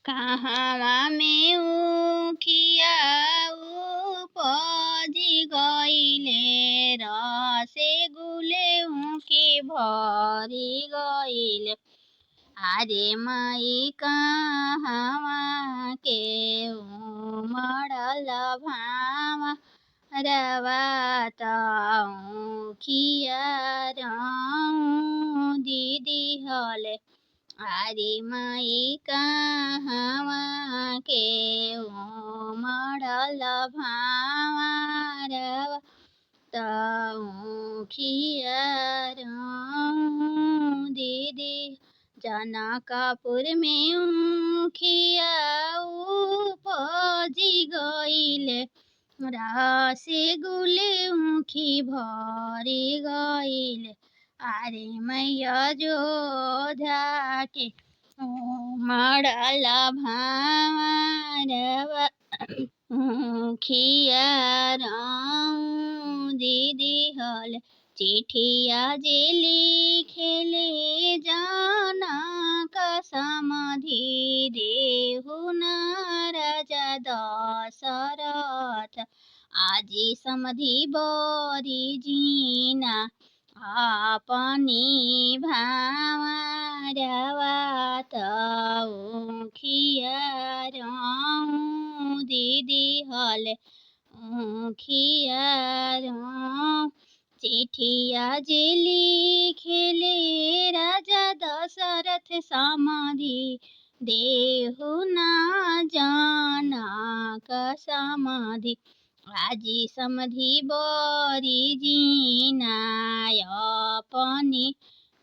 कहवा में उखिया उपजी गइले, रसे गुले ऊखी भरी गइले। अरे माई कहवा के उमड़ल भावा रवा त ऊखिया दीदी हले। अरे माई कहवा के उमड़ल भावा रवा त ऊखिया दीदी। जनकपुर में ऊखिया उपजी गइले, रसे गुले ऊखी भरी गइले। अरे मैया जोधा के उमड़ल भावा रवा ऊखिया दीदी हले। चिठिया जे लिखेले जनक समाधि, देहु न राजा दशरथ। आजी समधि बरी जीना अपनी भावा रवा त ऊखिया दीदी हले। ऊखिया चिठिया जे लिखेले राजा दशरथ समाधि, देहु न जनक समाधि। आजी समधि बरी जीना अपनी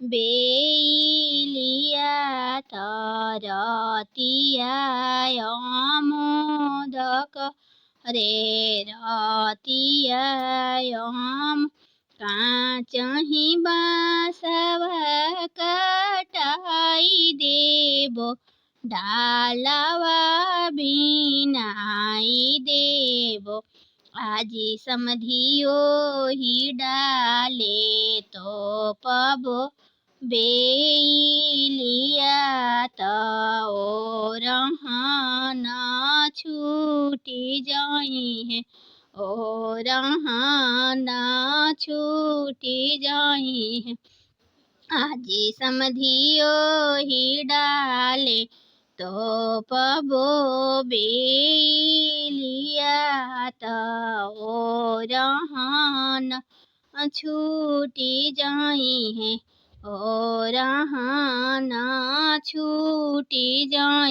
बेलिया तरतिया मोदक रे रतिया काचही बासवा कटाई देबो, डालवा बिनाई देबो। आजी समधियो ही डाले तो पबो बेलिया त ओरहन छूटी जाई है, ओरहन छूटी जाई है। आजी समधियो ही डाले तो पबो बेलिया त ओरहन छूटी जाई है, ओरहन छूटी जाई।